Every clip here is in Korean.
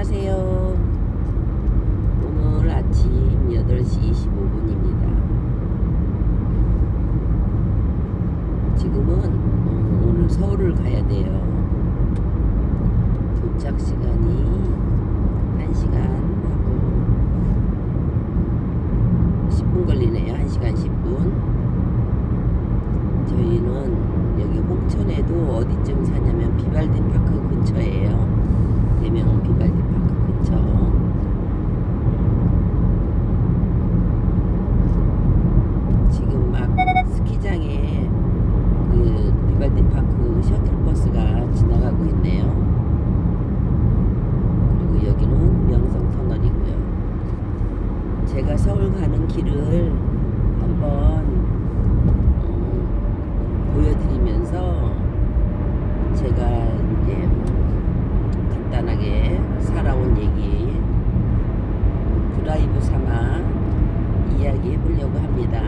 안녕하세요. 오늘 아침 8시 25분입니다. 지금은 오늘 서울을 가야 돼요. 도착 시간이 1시간 하고 10분 걸리네요. 1시간 10분. 저희는 여기 홍천에도 어디쯤 사냐면 비발디 파크 근처예요. 대명 비발디 파크 근처. 지금 막 스키장에 그 비발디 파크 셔틀버스가 지나가고 있네요. 그리고 여기는 명성 터널이고요. 제가 서울 가는 길을 한번 보여드리면서 제가 이제 간단하게 살아온 얘기 드라이브 삼아 이야기 해보려고 합니다.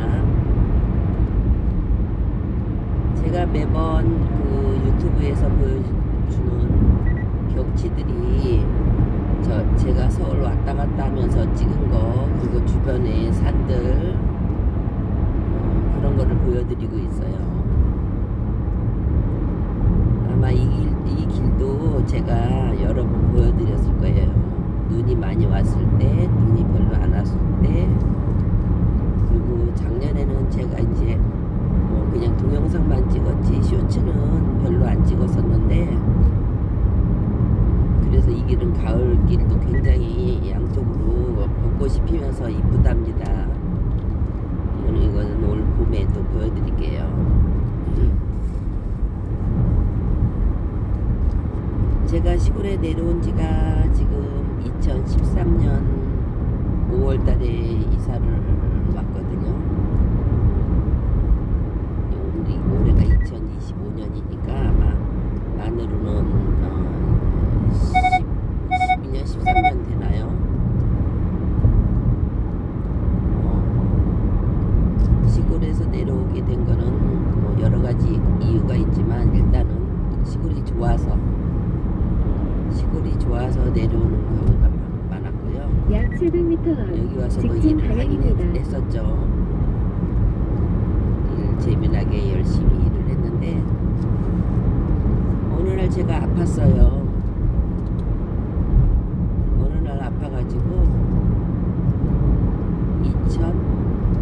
제가 매번 그 유튜브에서 보여주는 경치들이 제가 서울 왔다 갔다 하면서 찍은 거, 그리고 주변의 산들 그런 거를 보여드리고 있어요. 아마 이 길도 제가 여러 번 보여드렸을 거예요. 눈이 많이 왔을 때, 눈이 별로 안 왔을 때, 그리고 작년에는 제가 이제 그냥 동영상만 찍었지 쇼츠는 별로 안 찍었었는데, 그래서 이 길은 가을 길도 굉장히 양쪽으로 벚꽃이 피면서 이쁘답니다. 이거는 올 봄에 또 보여드릴게요. 제가 시골에 내려온 지가 지금 2013년 5월 달에 이사를 왔거든요. 올해가 2025년이니까 아마 만으로는 12년, 13년 되나요? 시골에서 내려오게 된 거는 여러 가지 이유가 있지만 일단은 시골이 좋아서 내려오는 경우가 많았고요. 약 700m 앞 여기 와서 뭐 직진 일을 하긴 방향입니다. 했었죠. 일 재미나게 열심히 일을 했는데 어느 날 제가 아팠어요. 어느 날 아파가지고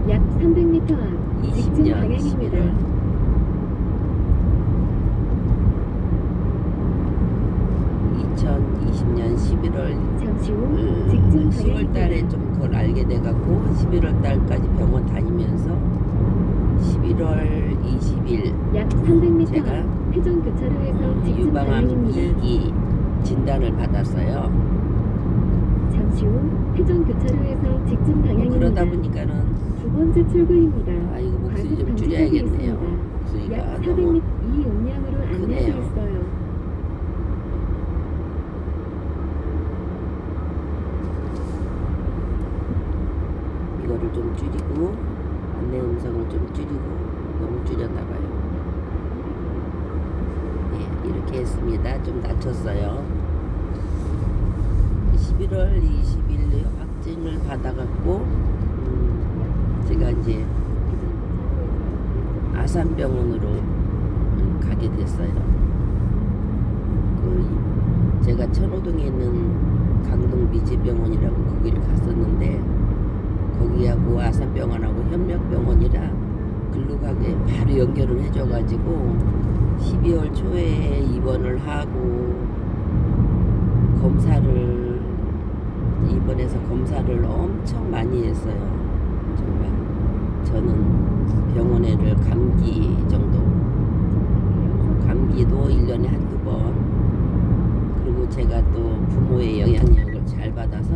약 300m 앞 직진 2020년 방향입니다. 11월 2020년 11월 잠시 후 직진 10월 달에 방향입니다. 좀 그걸 알게 돼갖고 11월 달까지 병원 다니면서 11월 20일 약 300m 제가 앞 회전 교차로에서 직진 유방암 방향입니다. 2기 진단을 받았어요. 잠시 후 회전 교차로에서 직진 방향입니다. 그러다 보니까는 두 번째 출구입니다. 이거 목소리 과속 좀 방지턱이 줄여야겠네요. 있습니다. 목소리가 약 너무 400m 이 음량으로 안내되어 크네요. 있어요. 이거를 좀 줄이고 안내 음성을 좀 줄이고 너무 줄였나봐요. 네, 이렇게 했습니다. 좀 낮췄어요. 11월 20일 확진을 받아갖고 제가 이제 아산병원으로 가게 됐어요. 제가 천호동에 있는 강동미지병원이라고 거기를 갔었는데 거기하고 아산병원하고 협력병원이라 글로 가게 바로 연결을 해줘가지고 12월 초에 입원을 하고 입원해서 검사를 엄청 많이 했어요. 정말 저는 병원에를 감기 정도, 감기도 1년에 한두 번, 그리고 제가 또 부모의 영향력을 잘 받아서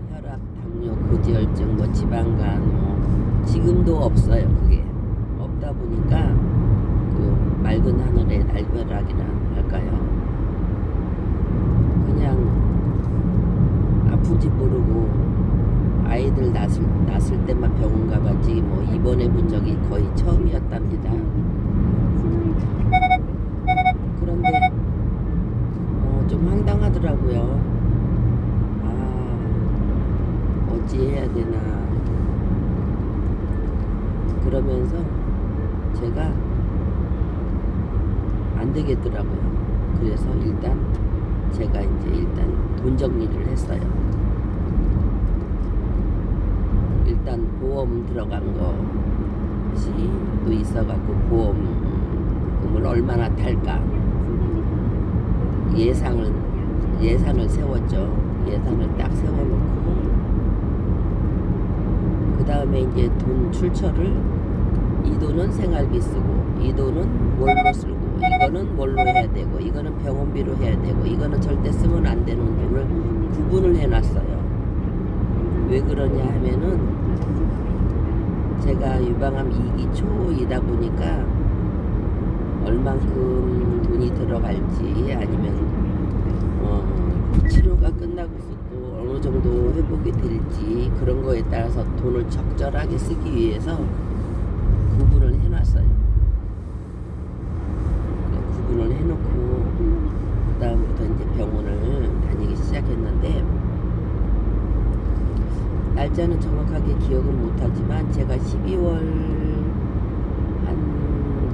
혈압, 당뇨, 고지혈증, 지방간 지금도 없어요. 그게 없다 보니까 그 맑은 하늘의 날벼락이라 할까요? 그냥 아픈지 모르고 아이들 낳았을 때만 병원 가봤지 입원해 본 적이 거의 처음이었답니다. 그런데 좀 황당하더라고요. 되겠더라고요. 그래서 제가 일단 돈 정리를 했어요. 일단 보험 들어간 것이 또 있어갖고 보험금을 얼마나 탈까 예산을 세웠죠. 예산을 딱 세워놓고 그 다음에 이제 돈 출처를 이 돈은 생활비 쓰고 이 돈은 뭘로 쓰고 이거는 뭘로 해야 되고 이거는 병원비로 해야 되고 이거는 절대 쓰면 안 되는 돈을 구분을 해놨어요. 왜 그러냐 하면은 제가 유방암 2기 초이다 보니까 얼만큼 돈이 들어갈지 아니면 치료가 끝나고서 또 어느 정도 회복이 될지 그런 거에 따라서 돈을 적절하게 쓰기 위해서 구분을 해놨어요. 구분을 해놓고 그 다음부터 이제 병원을 다니기 시작했는데 날짜는 정확하게 기억은 못하지만 제가 12월 한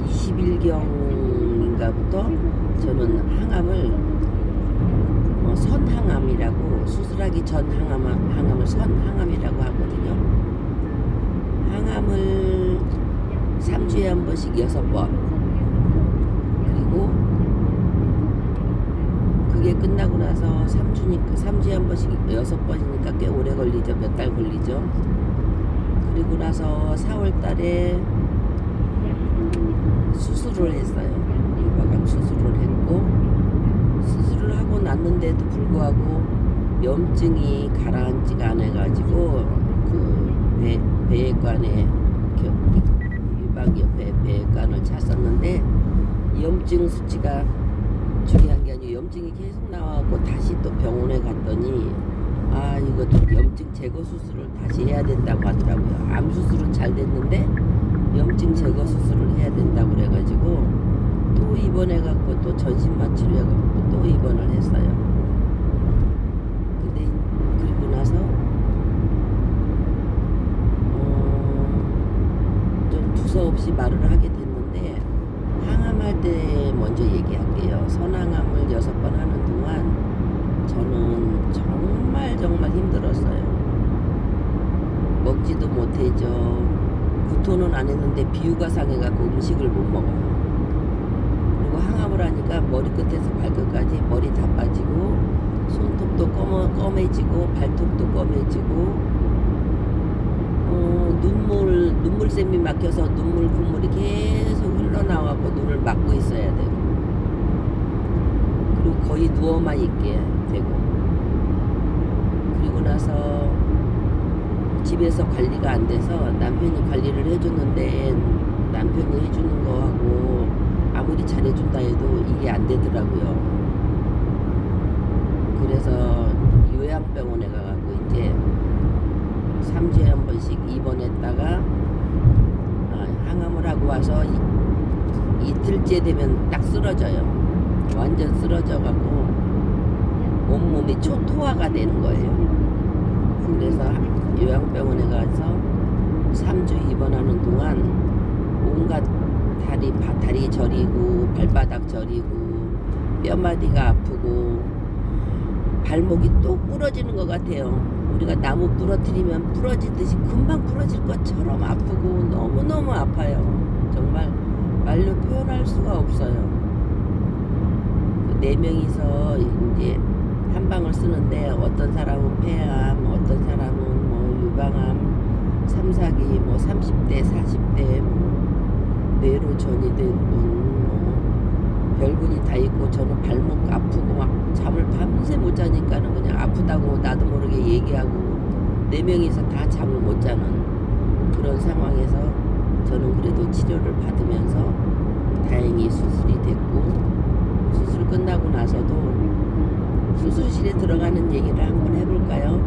20일경인가부터 저는 항암을 선항암이라고 수술하기 전 항암을 선항암이라고 하거든요. 항암을 3주에 한 번씩 6번 그리고 그게 끝나고 나서 3주에 한 번씩 6번이니까 꽤 오래 걸리죠. 몇 달 걸리죠. 그리고 나서 4월 달에 수술을 했어요. 유방암 수술을 했고 수술을 하고 났는데도 불구하고 염증이 가라앉지가 않아가지고 그 배관에 유방 옆에 배관을 찼었는데 염증 수치가 중요한 게 아니고 염증이 계속 나와갖고 다시 또 병원에 갔더니 이거 염증 제거 수술을 다시 해야 된다고 하더라고요. 암 수술은 잘 됐는데 염증 제거 수술을 해야 된다고 그래가지고 또 입원해갖고 또 전신만 치료해갖고 또 입원을 했어요. 근데 그리고 나서 좀 두서없이 말을 하게 됐는데 항암할 때 먼저 얘기할게요. 선항암을 6번 하는 동안 저는 정말 힘들었어요. 먹지도 못해죠. 구토는 안 했는데 비유가 상해갖고 음식을 못 먹어요. 그리고 항암을 하니까 머리끝에서 발끝까지 머리 다 빠지고 손톱도 검해지고 발톱도 검해지고 눈물샘이 막혀서 콧물이 계속 흘러나와고 눈을 막고 있어야 되고 그리고 거의 누워만 있게 되고 그리고 나서 집에서 관리가 안 돼서 남편이 관리를 해줬는데 남편이 해주는 거하고 아무리 잘해준다 해도 이게 안 되더라고요. 그래서 요양병원에 가가지고 이제 3주에 한 번씩 입원했다가 항암을 하고 와서 이틀째 되면 딱 쓰러져요. 완전 쓰러져가고 온몸이 초토화가 되는 거예요. 그래서 요양병원에 가서 3주 입원하는 동안 온갖 다리 저리고 발바닥 저리고 뼈마디가 아프고 발목이 또 부러지는 것 같아요. 우리가 나무 부러뜨리면 부러지듯이 금방 부러질 것처럼 아프고 너무너무 아파요. 정말 말로 표현할 수가 없어요. 4명이서 이제 한 방을 쓰는데 어떤 사람은 폐암, 어떤 사람은 뭐 유방암, 3, 4기, 뭐 30대, 40대, 뭐 뇌로 전이된 분, 뭐 별분이 다 있고 저는 발목 아프고 막 잠을 밤새 못 자니까는 그냥 아프다고 나도 모르게 얘기하고 4명이서 다 잠을 못 자는 그런 상황에서 저는 그래도 치료를 받으면서 다행히 수술이 됐고 수술 끝나고 나서도 수술실에 들어가는 얘기를 한번 해볼까요?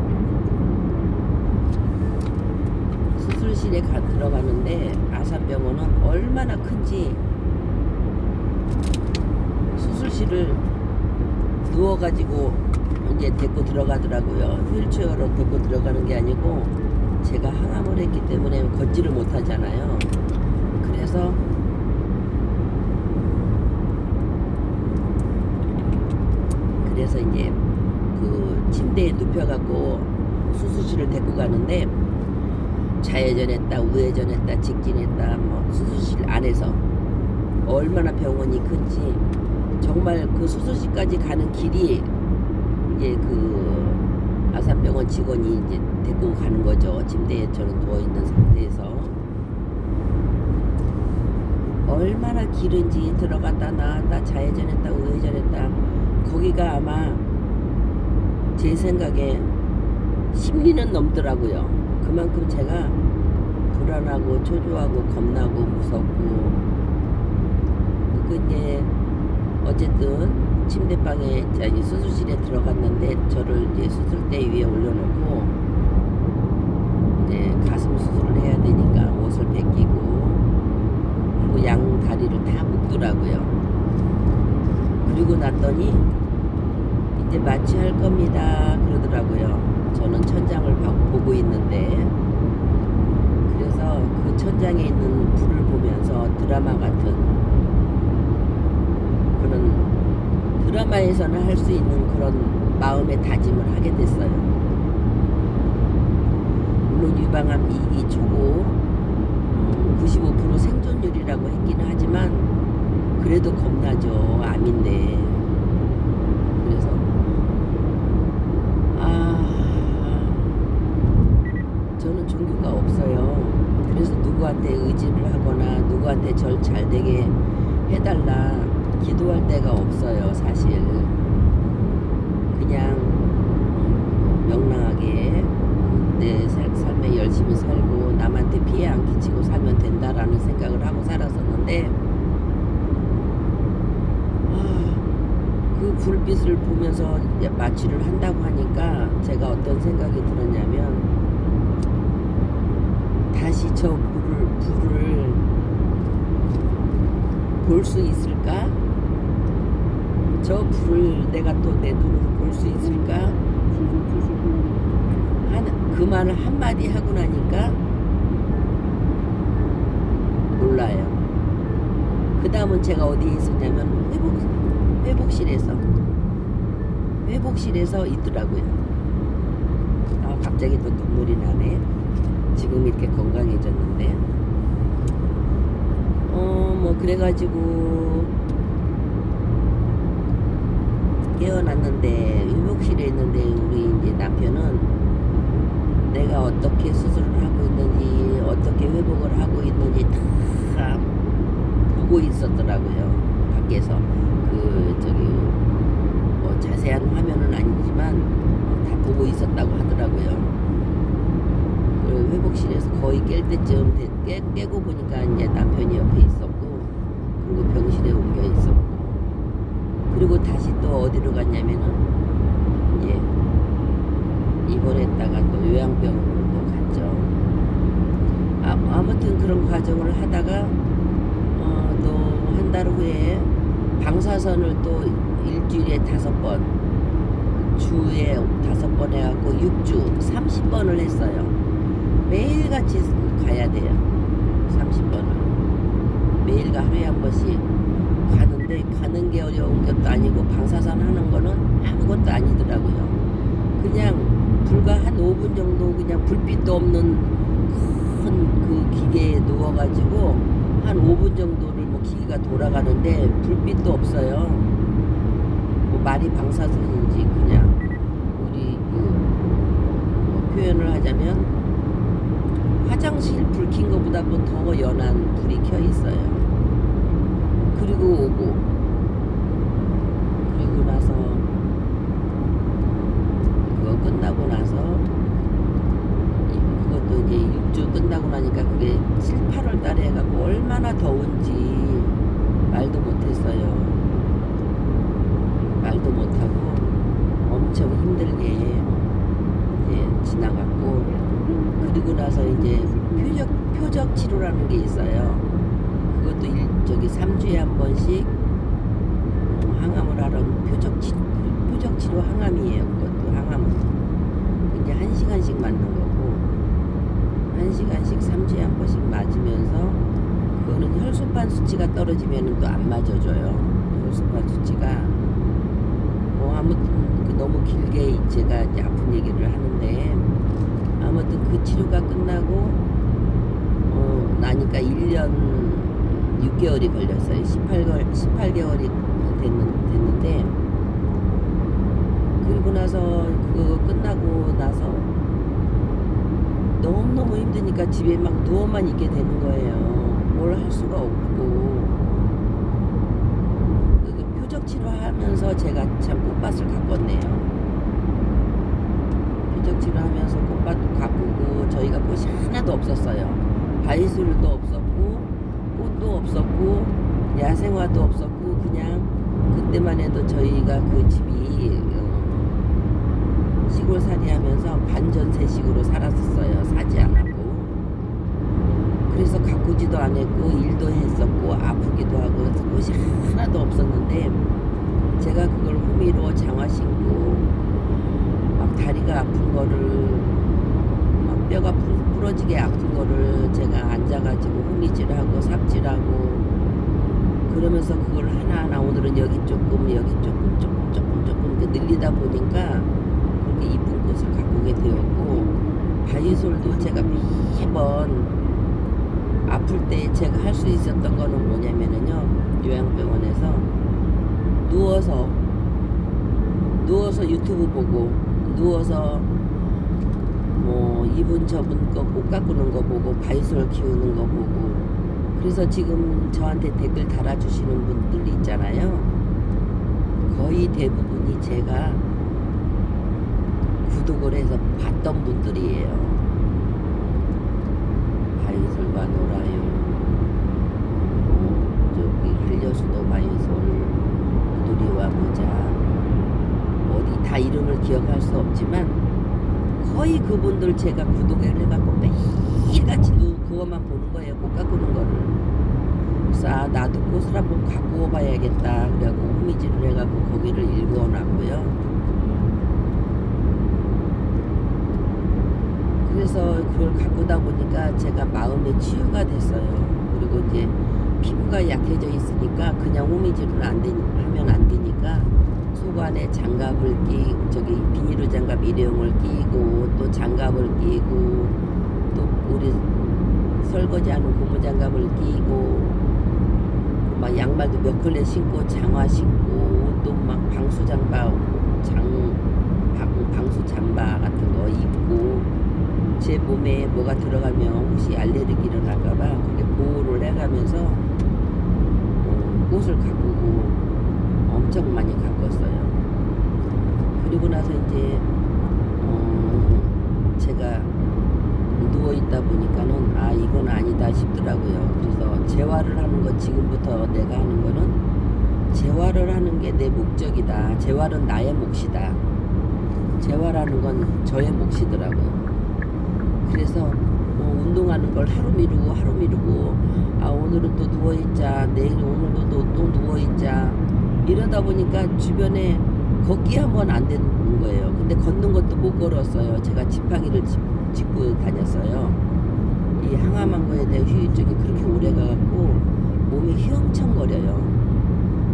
수술실에 들어가는데 아산병원은 얼마나 큰지 수술실을 누워가지고 이제 데리고 들어가더라고요. 휠체어로 데리고 들어가는 게 아니고 제가 항암을 했기 때문에 걷지를 못하잖아요. 그래서 병원에서 이제 그 침대에 눕혀갖고 수술실을 데리고 가는데 좌회전했다 우회전했다 직진했다 뭐 수술실 안에서 얼마나 병원이 큰지 정말 그 수술실까지 가는 길이 이제 그 아산병원 직원이 이제 데리고 가는 거죠. 침대에 저는 누워 있는 상태에서 얼마나 길은지 들어갔다 나왔다 좌회전했다 우회전했다 거기가 아마 제 생각에 10리는 넘더라고요. 그만큼 제가 불안하고 초조하고 겁나고 무섭고 이제 어쨌든 침대방에 아니 수술실에 들어갔는데 저를 이제 수술대 위에 올려놓고 이제 가슴 수술을 해야 되니까 옷을 벗기고 그리고 양 다리를 다 묶더라고요. 그리고 났더니 이제 마취할 겁니다 그러더라고요. 저는 천장을 보고 있는데 그래서 그 천장에 있는 불을 보면서 드라마 같은 그런 드라마에서는 할 수 있는 그런 마음의 다짐을 하게 됐어요. 물론 유방암 2기 초고 95% 생존율이라고 했기는 하지만 그래도 겁나죠. 암인데. 그래서 저는 종교가 없어요. 그래서 누구한테 의지를 하거나 누구한테 절 잘되게 해달라 기도할 데가 없어요. 사실 그냥 명랑하게 내 삶에 열심히 살고 남한테 피해 안 끼치고 살면 된다라는 생각을 하고 살았었는데 그 불빛을 보면서 마취를 한다고 하니까 제가 어떤 생각이 들었냐면 다시 저 불을 볼 수 있을까? 저 불을 내가 또 내 눈으로 볼 수 있을까? 그 말을 한마디 하고 나니까 몰라요. 그 다음은 제가 어디에 있었냐면 회복실에서 있더라고요. 갑자기 또 눈물이 나네. 지금 이렇게 건강해졌는데 뭐 그래가지고 깨어났는데 회복실에 있는데 우리 이제 남편은 내가 어떻게 수술을 하고 있는지 어떻게 회복을 하고 있는지 다 보고 있었더라고요. 밖에서 뭐 자세한 화면은 아니지만 다 보고 있었다고 하더라고요. 회복실에서 거의 깰 때쯤 깨고 보니까 이제 남편이 옆에 있었고 그리고 병실에 옮겨 있었고 그리고 다시 또 어디로 갔냐면은 이제 입원했다가 또 요양병원으로 또 갔죠. 아무튼 그런 과정을 하다가 또 한 달 후에 방사선을 또 일주일에 5번 주에 5번 해갖고 6주 30번을 했어요. 매일같이 가야 돼요. 30번을 매일 하루에 한 번씩 가는데 가는 게 어려운 것도 아니고 방사선 하는 거는 아무것도 아니더라고요. 그냥 불과 한 5분 정도 그냥 불빛도 없는 큰 그 기계에 누워가지고 한 5분 정도를 뭐 기계가 돌아가는데 불빛도 없어요. 뭐 말이 방사선인지 그냥 우리 뭐 표현을 하자면 화장실 불 킨 것보다도 더 연한 불이 켜 있어요. 그리고 오고 그리고 나서 그거 끝나고 나서 그것도 이제 6주 끝나고 나니까 그게 7, 8월 달에 해갖고 얼마나 더운지 말도 못했어요. 말도 못하고 엄청 힘들게 이제 지나갔고 그리고 나서 이제 표적 치료라는 게 있어요. 그것도 3주에 한 번씩 항암을 하는 표적 치료 항암이에요. 그것도 항암은 이제 1시간씩 맞는 거고 1시간씩 3주에 한 번씩 맞으면서 그거는 혈소판 수치가 떨어지면 또 안 맞아줘요. 혈소판 수치가 뭐 아무튼 길게 제가 이제 아픈 얘기를 하는데, 아무튼 그 치료가 끝나고 나니까 1년 6개월이 걸렸어요. 18개월이 됐는데, 그리고 나서 그거 끝나고 나서 너무너무 힘드니까 집에 막 누워만 있게 되는 거예요. 뭘 할 수가 없고. 그 표적 치료하면서 제가 참 꽃밭을 가꿨네요. 표적 치료하면서 꽃밭도 가꾸고, 저희가 꽃이 하나도 없었어요. 바이술도 없었고, 꽃도 없었고, 야생화도 없었고, 그냥 그때만 해도 저희가 그 집이 시골살이 하면서 반전세식으로 살았었어요. 사지 안 하고. 그래서 가꾸지도 안 했고, 일도 했었고, 아프기도 하고, 그래서 꽃이 하나도 없었는데, 제가 그걸 호미로 장화 신고, 막 다리가 아픈 거를, 막 뼈가 부러지게 아픈 거를 제가 앉아가지고 호미질하고 삽질하고, 그러면서 그걸 하나하나 오늘은 여기 조금, 여기 조금 이렇게 늘리다 보니까 그렇게 이쁜 꽃을 가꾸게 되었고, 바이솔도 제가 매번 아플 때 제가 할 수 있었던 거는 뭐냐면은요, 요양병원에서 누워서 유튜브 보고, 누워서 뭐 이분 저분 거 꽃 가꾸는 거 보고, 바이솔 키우는 거 보고. 그래서 지금 저한테 댓글 달아주시는 분들이 있잖아요. 거의 대부분이 제가 구독을 해서 봤던 분들이에요. 바이솔과 놀아요. 저기 한려수도 바이솔, 우두리와 모자, 어디 다 이름을 기억할 수 없지만 거의 그분들 제가 구독을 해갖고 매일같이 그것만 보는 거예요. 꽃 가꾸는 거를. 그래서 나도 꽃을 한번 가꾸어 봐야겠다. 그래갖고 호미질을 해갖고 거기를 일구어놨고요. 그래서 그걸 가꾸다 보니까 제가 마음의 치유가 됐어요. 그리고 이제 피부가 약해져 있으니까 그냥 호미질을 하면 안 되니까 속 안에 장갑을 저기 비닐로 장갑 일회용을 끼고, 또 장갑을 끼고, 또 우리 설거지하는 고무장갑을 끼고, 막 양말도 몇 컬레 신고, 장화 신고, 또 막 방수 잠바 같은 거 입고, 제 몸에 뭐가 들어가면 혹시 알레르기를 할까봐 그렇게 보호를 해가면서 꽃을 가꾸고 엄청 많이 가꿨어요. 그리고 나서 이제 제가 누워있다 보니까는 이건 아니다 싶더라고요. 그래서 재활을 하는 거, 지금부터 내가 하는 거는 재활을 하는 게 내 목적이다. 재활은 나의 몫이다. 재활하는 건 저의 몫이더라고요. 그래서 운동하는 걸 하루 미루고 오늘은 또 누워있자, 내일 오늘도 또 누워있자, 이러다 보니까 주변에 걷기 한번 안 되는 거예요. 근데 걷는 것도 못 걸었어요. 제가 지팡이를 짚고 다녔어요. 이 항암한 거에 대한 후유증이 그렇게 오래 가갖고 몸이 휘엄청거려요.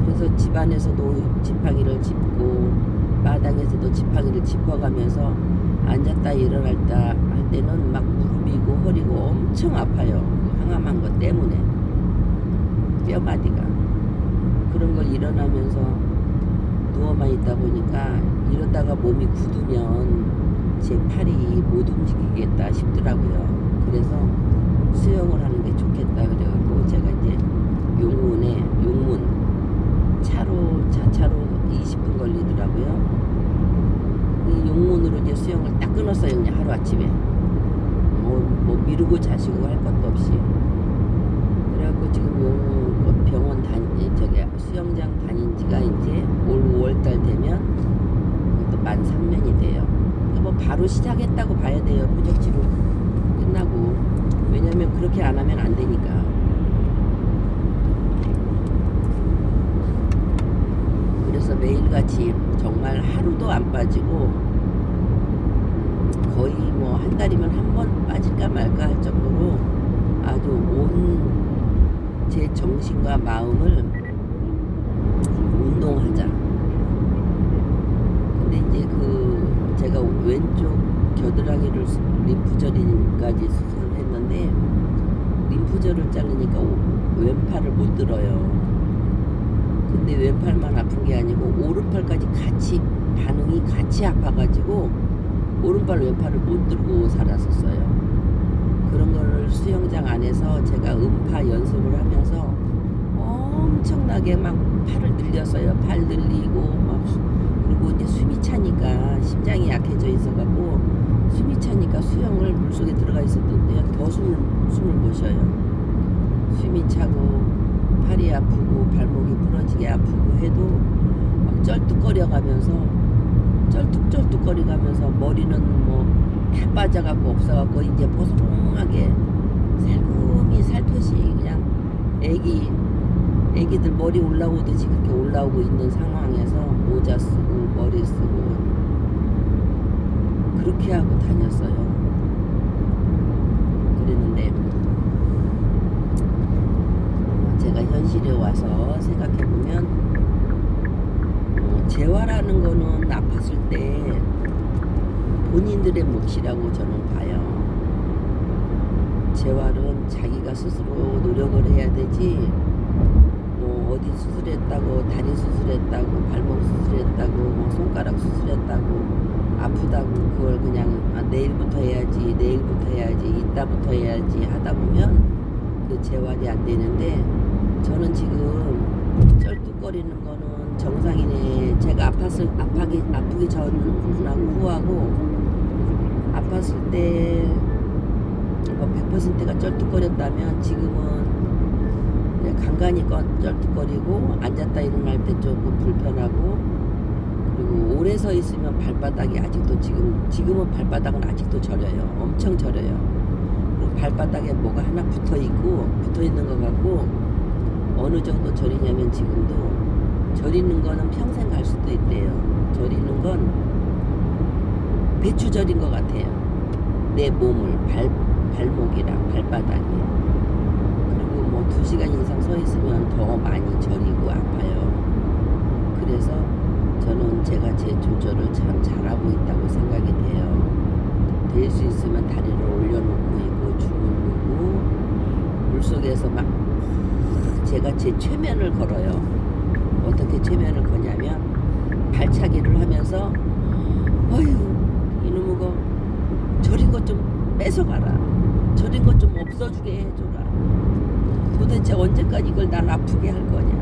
그래서 집안에서도 지팡이를 짚고, 마당에서도 지팡이를 짚어가면서 앉았다 일어났다 할 때는 막 무릎이고 허리고 엄청 아파요. 그 항암한 것 때문에 뼈마디가. 그런 걸 일어나면서 누워만 있다 보니까, 이러다가 몸이 굳으면 제 팔이 못 움직이겠다 싶더라고요. 그래서 수영을 하는 게 좋겠다 그래갖고 제가 이제 용문 자차로 20분 걸리더라고요. 이 용문으로 이제 수영을 딱 끊었어요. 그냥 하루 아침에 뭐 미루고 자시고 할 것도 없이. 그래갖고 지금 병원 저기 수영장 다닌 지가 이제 올 5월달 되면 그것도 만 3년이 돼요. 뭐 바로 시작했다고 봐야 돼요. 표적치료 끝나고. 왜냐면 그렇게 안 하면 안 되니까. 그래서 매일같이 정말 하루도 안 빠지고, 거의 뭐 한 달이면 한 번 빠질까 말까 할 정도로 아주 온 제 정신과 마음을 운동하자. 근데 이제 그 골절을 자르니까 왼팔을 못 들어요. 근데 왼팔만 아픈 게 아니고 오른팔까지 같이 반응이 같이 아파가지고 오른팔 왼팔을 못 들고 살았었어요. 그런 거를 수영장 안에서 제가 음파 연습을 하면서 엄청나게 막 팔을 늘렸어요. 팔 늘리고 막 그리고 이제 숨이 차니까 심장이 약해져 있어갖고 숨이 차니까 수영을 물속에 들어가 있었는데 더 숨을 못 쉬어요. 숨이 차고 팔이 아프고 발목이 부러지게 아프고 해도 막 쩔뚝거려가면서 머리는 뭐 다 빠져갖고 없어갖고 이제 보송하게 살포시 그냥 애기들 머리 올라오듯이 그렇게 올라오고 있는 상황에서 모자 쓰고 머리 쓰고 그렇게 하고 다녔어요. 그랬는데 제가 현실에 와서 생각해보면 재활하는 거는 아팠을 때 본인들의 몫이라고 저는 봐요. 재활은 자기가 스스로 노력을 해야 되지 뭐 어디 수술했다고 다리 수술했다고 발목 수술했다고 뭐 손가락 수술했다고 아프다고 그걸 그냥 내일부터 해야지 이따부터 해야지 하다 보면 그 재활이 안 되는데 저는 지금 쩔뚝거리는 거는 정상이네. 제가 아프기 전하고 후하고 아팠을 때 100%가 쩔뚝거렸다면 지금은 간간히 쩔뚝거리고 앉았다 일어날 때 조금 불편하고 그리고 오래 서 있으면 발바닥이 아직도 지금은 발바닥은 아직도 저려요. 엄청 저려요. 그리고 발바닥에 뭐가 하나 붙어 있는 것 같고 어느 정도 저리냐면 지금도 저리는 거는 평생 갈 수도 있대요. 저리는 건 배추 절인 것 같아요. 내 몸을 발목이랑 발바닥에 그리고 뭐 2시간 이상 서 있으면 더 많이 저리고 아파요. 그래서 저는 제가 제 조절을 참 잘하고 있다고 생각이 돼요. 될 수 있으면 다리를 올려놓고 있고 주무르고 물속에서 막 제가 제 최면을 걸어요. 어떻게 최면을 거냐면 발차기를 하면서 어휴 이놈의 거 저린 것 좀 뺏어가라. 저린 것 좀 없어주게 해줘라. 도대체 언제까지 이걸 날 아프게 할 거냐.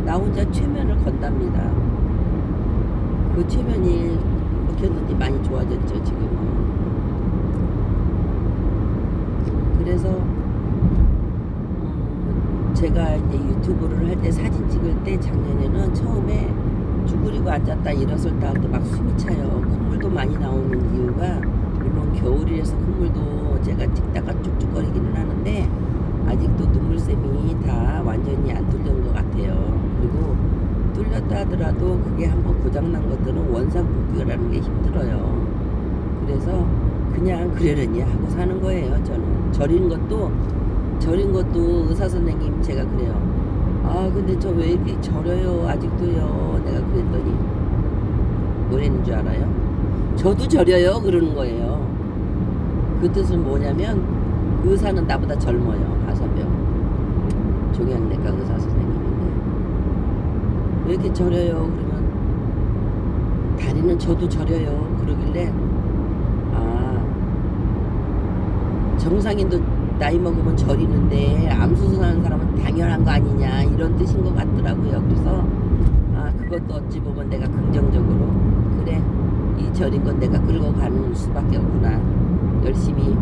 나 혼자 최면을 건답니다. 그 최면이 먹혔는지 많이 좋아졌죠 지금은. 그래서 제가 이제 유튜브를 할 때 사진 찍을 때 작년에는 처음에 쭈그리고 앉았다 일어섰다 할 때 막 숨이 차요. 콧물도 많이 나오는 이유가 물론 겨울이라서 콧물도 제가 찍다가 쭉쭉거리기는 하는데 아직도 눈물샘이 다 완전히 안 뚫린 것 같아요. 그리고 뚫렸다 하더라도 그게 한번 고장난 것들은 원상복구라는 게 힘들어요. 그래서 그냥 그러려니 하고 사는 거예요. 저는 저린 것도 의사 선생님 제가 그래요. 아 근데 저 왜 이렇게 저려요 아직도요. 내가 그랬더니 뭐랬는 줄 알아요? 저도 저려요 그러는 거예요. 그 뜻은 뭐냐면 그 의사는 나보다 젊어요. 하서병 종양내과 의사 선생님인데 왜 이렇게 저려요 그러면 다리는 저도 저려요 그러길래 아 정상인도 나이 먹으면 저리는데 암 수술하는 사람은 당연한 거 아니냐 이런 뜻인 것 같더라고요. 그래서 아 그것도 어찌 보면 내가 긍정적으로 그래 이 저린 건 내가 끌고 가는 수밖에 없구나. 열심히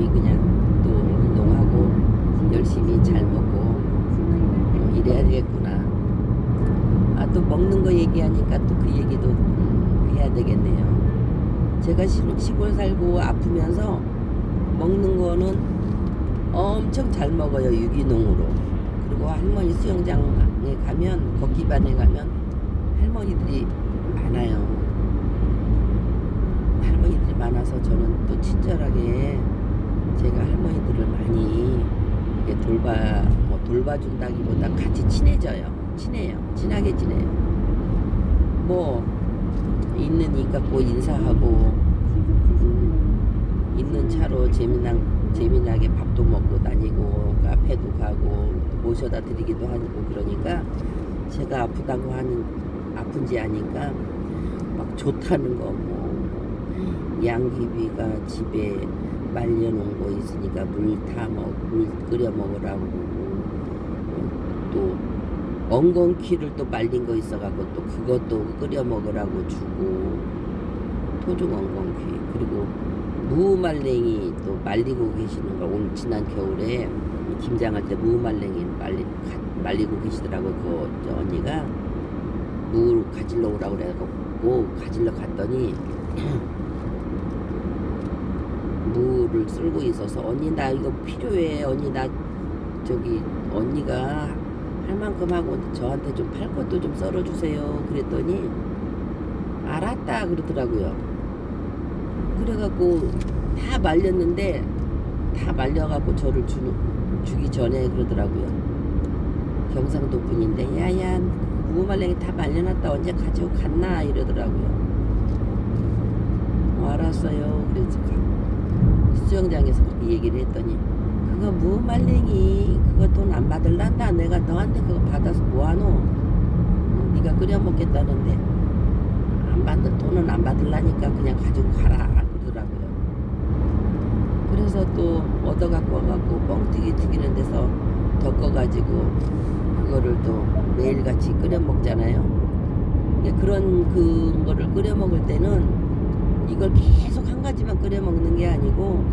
그냥 또 운동하고 열심히 잘 먹고 이래야 되겠구나. 아 또 먹는 거 얘기하니까 또 그 얘기도 해야 되겠네요. 제가 시골 살고 아프면서 먹는 거는 엄청 잘 먹어요. 유기농으로. 그리고 할머니 수영장에 가면 걷기반에 가면 할머니들이 많아요. 할머니들이 많아서 저는 또 친절하게 제가 할머니들을 많이 이렇게 돌봐준다기보다 같이 친해요. 친하게 지내요. 뭐 있는 입 갖고 인사하고 있는 차로 재미난 재미나게 밥도 먹고 다니고 카페도 가고 모셔다 드리기도 하고 그러니까 제가 아프다고 하는 아픈지 아니까 막 좋다는 거 뭐 양귀비가 집에 말려놓은 거 있으니까 물 끓여 먹으라고 또 엉겅퀴를 또 말린 거 있어갖고 또 그것도 끓여 먹으라고 주고 토종 엉겅퀴 그리고 무말랭이 또 말리고 계시는 거 오늘 지난 겨울에 김장할 때 무말랭이 말리고 계시더라고 그 언니가 무 가질러 오라고 그래갖고 가질러 갔더니 무를 쓸고 있어서 언니 나 이거 필요해 언니 나 저기 언니가 할 만큼 하고 저한테 좀 팔 것도 좀 썰어주세요 그랬더니 알았다 그러더라고요. 그래갖고 다 말렸는데 다 말려갖고 저를 주기 전에 그러더라고요. 경상도 분인데 야야 무말랭이 다 말려놨다 언제 가지고 갔나 이러더라고요. 알았어요. 그래서 수영장에서 그렇게 얘기를 했더니 그거 무말랭이 그거 돈 안 받을란다 내가 너한테 그거 받아서 뭐하노 네가 끓여 먹겠다는데 돈은 안 받을라니까 그냥 가지고 가라 그러더라고요. 그래서 또 얻어갖고 와갖고 뻥튀기 튀기는 데서 덮어가지고 그거를 또 매일같이 끓여 먹잖아요. 그런 거를 끓여 먹을 때는 이걸 계속 한 가지만 끓여 먹는 게 아니고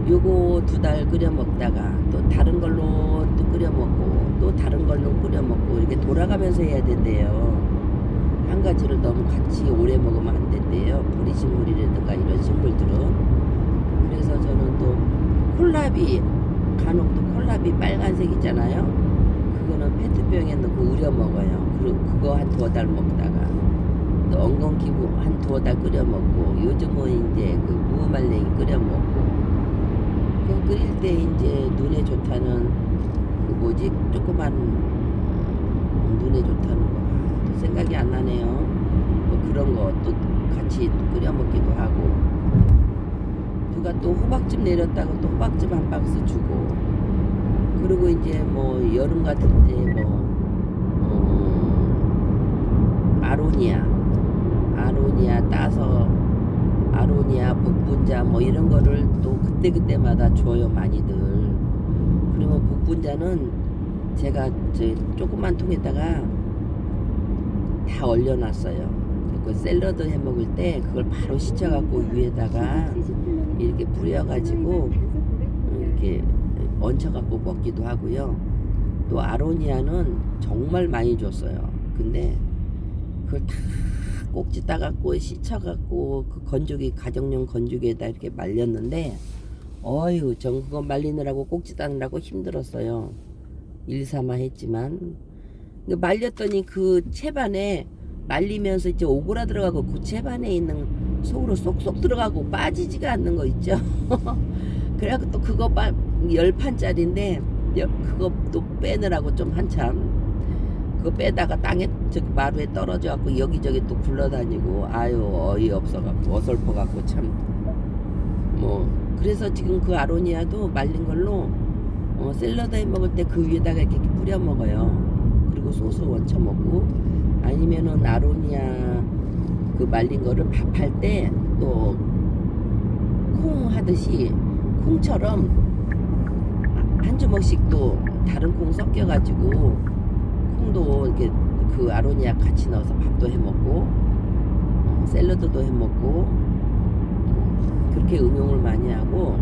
요거 2달 끓여 먹다가 또 다른 걸로 또 끓여 먹고 또 다른 걸로 끓여 먹고 이렇게 돌아가면서 해야 된대요. 한 가지를 너무 같이 오래 먹으면 안 된대요. 보리식물이라든가 이런 식물들은. 그래서 저는 또 콜라비 간혹 또 콜라비 빨간색 있잖아요. 그거는 페트병에 넣고 우려 먹어요. 그리고 그거 한 2달 먹다가 또 엉겅퀴 한 2달 끓여 먹고 요즘은 이제 그 무말랭이 끓여 먹고 그 끓일 때 이제 눈에 좋다는 그 뭐지 조그만 눈에 좋다는 거 또 생각이 안 나네요. 뭐 그런 거 또 같이 끓여 먹기도 하고 누가 또 호박즙 내렸다고 또 호박즙 한 박스 주고 그리고 이제 뭐 여름 같은 때 뭐 아로니아 따서 아로니아 복분자 뭐 이런 거를 또 그때마다 줘요 많이들. 그러면 복분자는 제가 조그만 통에다가 다 얼려놨어요. 그 샐러드 해 먹을 때 그걸 바로 씻어갖고 위에다가 이렇게 뿌려가지고 이렇게 얹혀갖고 먹기도 하고요. 또 아로니아는 정말 많이 줬어요. 근데 그걸 다 꼭지 따갖고 씻어갖고 그 건조기 가정용 건조기에다 이렇게 말렸는데 어휴 전 그거 말리느라고 꼭지 따느라고 힘들었어요. 일삼아 했지만 말렸더니 그 채반에 말리면서 이제 오그라 들어가고 그 채반에 있는 속으로 쏙쏙 들어가고 빠지지가 않는 거 있죠. 그래갖고 또 그거 10판짜리인데 그거 또 빼느라고 좀 한참 그거 빼다가 땅에 마루에 떨어져갖고 여기저기 또 굴러다니고 아유 어이없어갖고 어설퍼갖고 참 뭐 그래서 지금 그 아로니아도 말린 걸로 샐러드 해 먹을 때 그 위에다가 이렇게 뿌려 먹어요. 그리고 소스 얹혀 먹고 아니면은 아로니아 그 말린 거를 밥할 때 또 콩 하듯이 콩처럼 한 주먹씩 또 다른 콩 섞여가지고 콩도 이렇게 그 아로니아 같이 넣어서 밥도 해 먹고 샐러드도 해 먹고 그렇게 응용을 많이 하고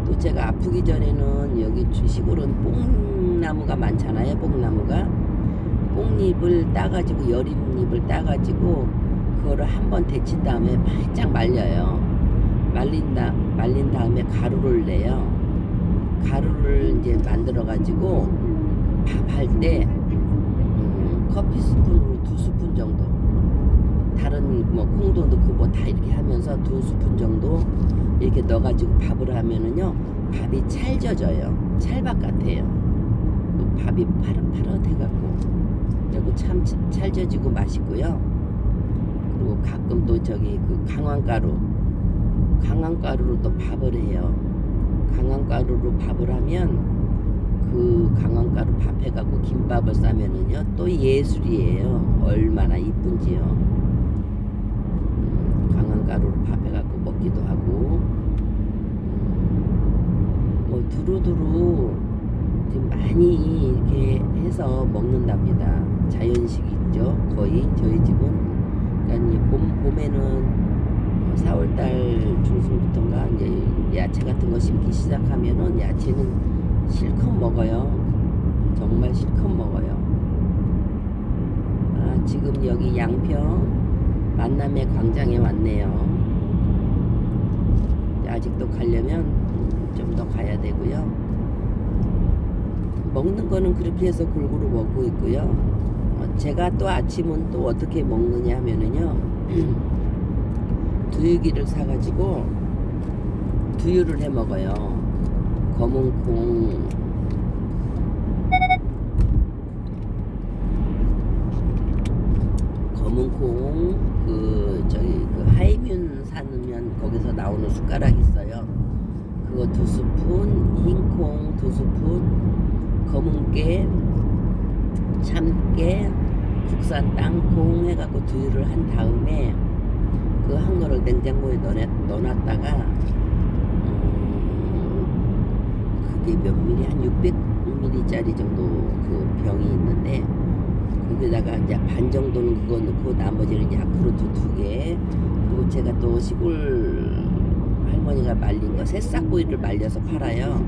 또 제가 아프기 전에는 여기 시골은 뽕나무가 많잖아요. 뽕나무가 뽕잎을 따가지고 여린잎을 따가지고 그거를 한번 데친 다음에 바짝 말려요. 말린 다음에 가루를 내요. 가루를 이제 만들어 가지고 밥할 때 커피 스푼으로 2스푼 정도 다른 뭐 콩도 넣고 뭐 다 이렇게 하면서 2스푼 정도 이렇게 넣어가지고 밥을 하면은요 밥이 찰져져요. 찰밥 같아요. 밥이 파릇파릇해갖고 그리고 참 찰져지고 맛있고요. 그리고 가끔 또 저기 그 강황가루로 또 밥을 해요. 강황가루로 밥을 하면 그 강황가루 밥 해갖고 김밥을 싸면은요 또 예술이에요. 얼마나 이쁜지요. 강황가루로 밥 해갖고 먹기도 하고 뭐 두루두루 지금 많이 이렇게 해서 먹는답니다. 자연식이죠. 거의 저희 집은. 그러니까 봄에는 4월달 중순부터인가 이제 야채 같은 거 심기 시작하면은 야채는 실컷 먹어요. 정말 실컷 먹어요. 아, 지금 여기 양평 만남의 광장에 왔네요. 아직도 가려면 좀 더 가야 되고요. 먹는 거는 그렇게 해서 골고루 먹고 있고요. 제가 또 아침은 또 어떻게 먹느냐 하면은요. 두유기를 사가지고 두유를 해 먹어요. 검은콩 그 하이뮨 사면 거기서 나오는 숟가락 있어요. 그거 2스푼, 흰콩 2스푼, 검은깨, 참깨, 국산 땅콩 해갖고 두유를 한 다음에 그 한 거를 냉장고에 넣어놨다가 그게 몇 미리 한 600ml짜리 정도 그 병이 있는데 거기다가 이제 반 정도는 그거 넣고 나머지는 야쿠르트 2개, 그리고 제가 또 시골 할머니가 말린 거 새싹보리를 말려서 팔아요.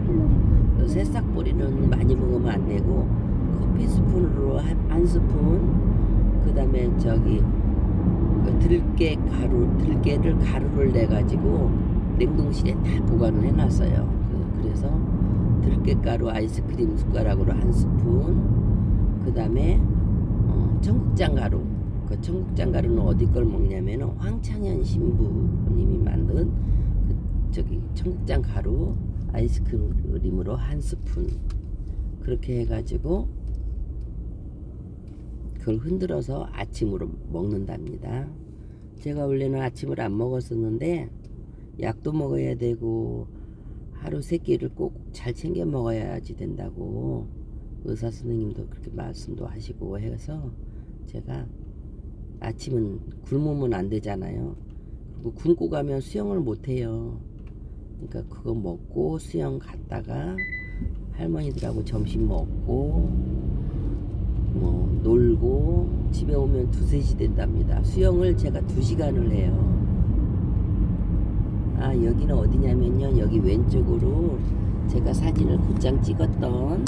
그 새싹보리는 많이 먹으면 안 되고 커피 스푼으로 한 스푼, 그 다음에 저기 들깨를 가루를 내 가지고 냉동실에 다 보관을 해놨어요. 그래서 들깨가루 아이스크림 숟가락으로 한 스푼, 그 다음에 청국장 가루. 그 청국장 가루는 어디 걸 먹냐면은 황창현 신부님이 만든 그 저기 청국장 가루 아이스크림으로 한 스푼, 그렇게 해가지고 그걸 흔들어서 아침으로 먹는답니다. 제가 원래는 아침을 안 먹었었는데 약도 먹어야 되고 하루 3끼를 꼭 잘 챙겨 먹어야지 된다고 의사 선생님도 그렇게 말씀도 하시고 해서 제가 아침은 굶으면 안 되잖아요. 그리고 굶고 가면 수영을 못 해요. 그러니까 그거 먹고 수영 갔다가 할머니들하고 점심 먹고 뭐 놀고 집에 오면 2-3시 된답니다. 수영을 제가 2시간을 해요. 아, 여기는 어디냐면요, 여기 왼쪽으로 제가 사진을 곧장 찍었던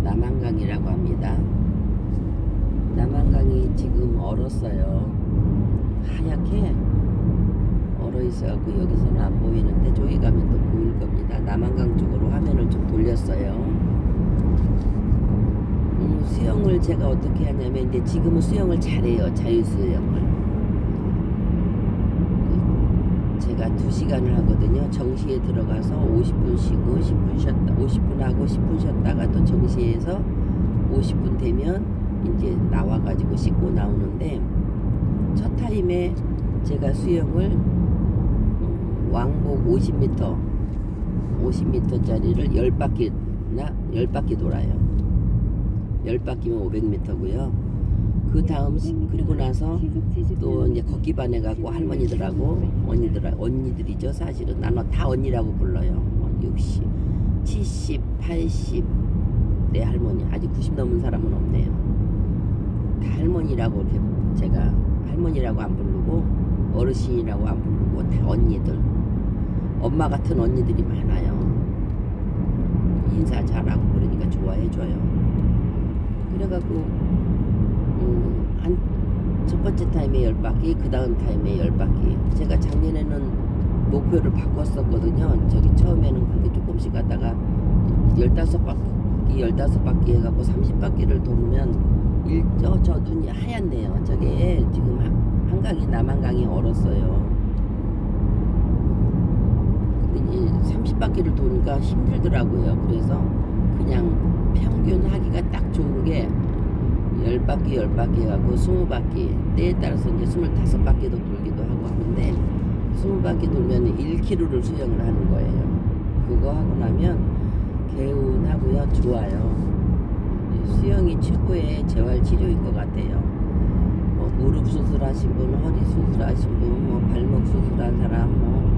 남한강이라고 합니다. 남한강이 지금 얼었어요. 하얗게 얼어 있어갖고 여기서는 안 보이는데 저기 가면 또 보일 겁니다. 남한강 쪽으로 화면을 좀 돌렸어요. 수영을 제가 어떻게 하냐면 이제 지금은 수영을 잘해요. 자유수영을 제가 2시간을 하거든요. 정시에 들어가서 50분 쉬고 10분 쉬었다, 50분 하고 10분 쉬었다가 또 정시에서 50분 되면 이제 나와가지고 씻고 나오는데, 첫 타임에 제가 수영을 왕복 50m짜리를 10바퀴 돌아요. 10바퀴면 500m고요. 그 다음 그리고 나서 또 이제 걷기반 해갖고 할머니들하고 언니들이죠. 사실은 나는 다 언니라고 불러요. 60, 70, 80 내 할머니, 아직 90 넘은 사람은 없네요. 다 할머니라고 이렇게 제가 할머니라고 안 부르고 어르신이라고 안 부르고 다 언니들, 엄마 같은 언니들이 많아요. 인사 잘하고 그러니까 좋아해줘요. 그래갖고 한 첫 번째 타임에 10바퀴, 그 다음 타임에 10바퀴. 제가 작년에는 목표를 바꿨었거든요. 저기 처음에는 그렇게 조금씩 가다가 15바퀴 해갖고 30바퀴를 돌면 저 눈이 하얗네요. 저게 지금 한강이 남한강이 얼었어요. 근데 이제 30바퀴를 도니까 힘들더라고요. 그래서 그냥 평균 하기가 딱 좋은 게 10바퀴 해갖고 20바퀴, 때에 따라서 이제 25바퀴도 돌기도 하고 하는데 20바퀴 돌면 1km를 수영을 하는 거예요. 그거 하고 나면 개운하고요, 좋아요. 수영이 최고의 재활치료인 것 같아요. 뭐 무릎 수술하신 분, 허리 수술하신 분, 뭐 발목 수술한 사람, 뭐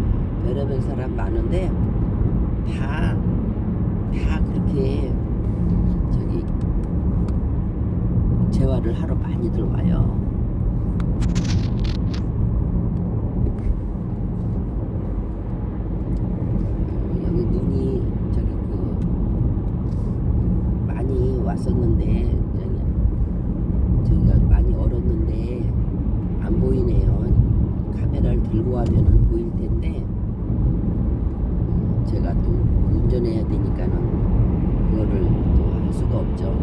별의별 사람 많은데 다 그렇게 저기 재활을 하러 많이들 와요. 여기 눈이 저기 많이 왔었는데 저기가 많이 얼었는데 안 보이네요. 카메라를 들고 하면은 보일 텐데 제가 또 운전해야 되니까는 그거를 또 할 수가 없죠.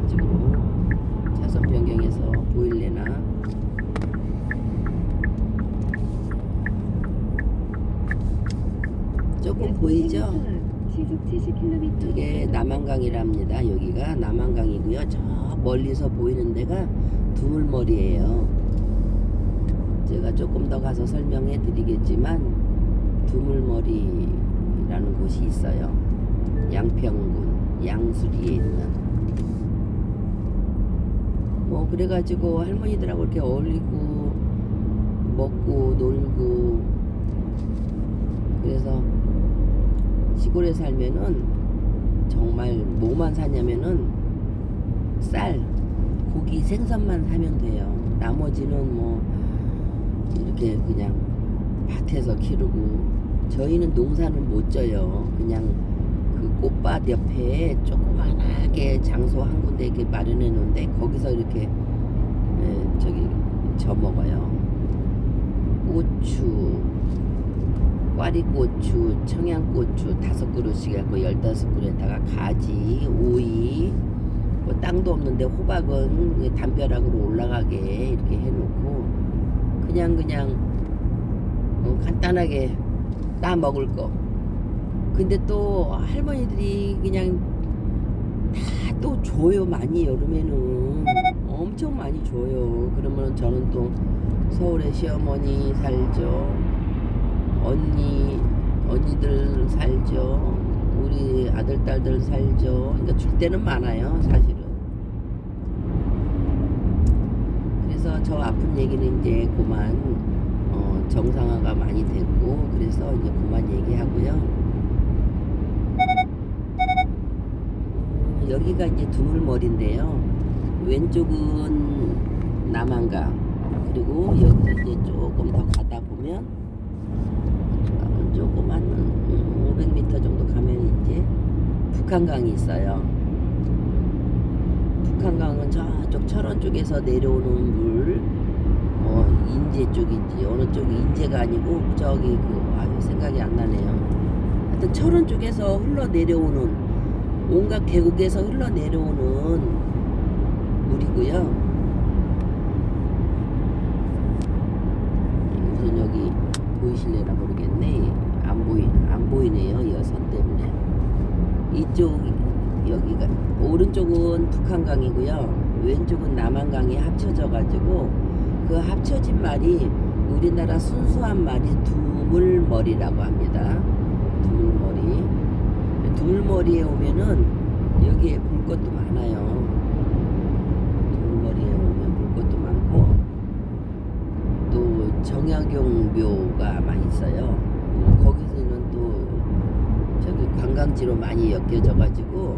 이쪽으로 차선 변경해서 보일래나? 조금 보이죠? 시속 70km. 이게 남한강이랍니다. 여기가 남한강이고요. 저 멀리서 보이는 데가 두물머리예요. 제가 조금 더 가서 설명해 드리겠지만 두물머리라는 곳이 있어요. 양평군 양수리에 있는. 뭐 그래가지고 할머니들하고 이렇게 어울리고 먹고 놀고, 그래서 시골에 살면은 정말 뭐만 사냐면은 쌀, 고기, 생선만 사면 돼요. 나머지는 뭐 이렇게 그냥 밭에서 기르고, 저희는 농사는 못 져요. 그냥 그 꽃밭 옆에 조그만하게 장소 한 군데 이렇게 마련해 놓은데 거기서 이렇게 저기 저 먹어요. 고추, 꽈리고추, 청양고추 5그릇씩 갖고 15그릇에다가 가지, 오이, 뭐 땅도 없는데 호박은 담벼락으로 올라가게 이렇게 해놓고 그냥 간단하게 따 먹을 거. 근데 또 할머니들이 그냥 다 또 줘요. 많이 여름에는 엄청 많이 줘요. 그러면 저는 또 서울에 시어머니 살죠. 언니들 살죠. 우리 아들, 딸들 살죠. 그러니까 줄 때는 많아요, 사실은. 그래서 저 아픈 얘기는 이제 그만 정상화가 많이 됐고, 그래서 이제 그만 얘기하고요. 여기가 이제 두물머리인데요. 왼쪽은 남한강, 그리고 여기서 이제 조금 더 가다 보면 조금 한 500m 정도 가면 이제 북한강이 있어요. 북한강은 저쪽 철원 쪽에서 내려오는 물, 인제 쪽인지 어느 쪽이 인제가 아니고 저기 생각이 안 나네요. 하여튼 철원 쪽에서 흘러내려오는, 온갖 계곡에서 흘러내려오는 물이고요. 우선 여기 보이실래나 모르겠네. 안 보이네요. 여선 때문에. 이쪽 여기가 오른쪽은 북한강이고요. 왼쪽은 남한강이 합쳐져 가지고 그 합쳐진 말이 우리나라 순수한 말이 두물머리라고 합니다. 두물머리. 두물머리에 오면은 여기에 볼 것도 많아요. 두물머리에 오면 볼 것도 많고, 또 정약용 묘가 많이 있어요. 거기서는 또 저기 관광지로 많이 엮여져 가지고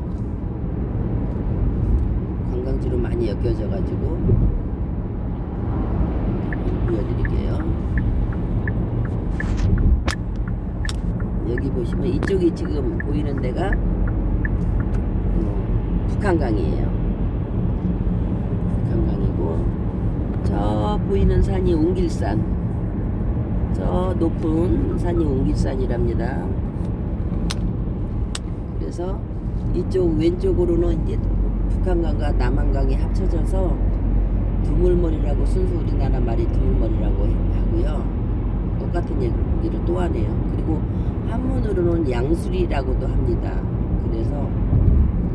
보여드릴게요. 여기 보시면 이쪽이 지금 보이는 데가 북한강이에요. 북한강이고, 저 보이는 산이 웅길산, 저 높은 산이 웅길산이랍니다. 그래서 이쪽 왼쪽으로는 이제 북한강과 남한강이 합쳐져서 두물머리라고, 순수 우리나라 말이 두물머리라고 하고요. 똑같은 얘기를 또 하네요. 그리고 한문으로는 양수리라고도 합니다. 그래서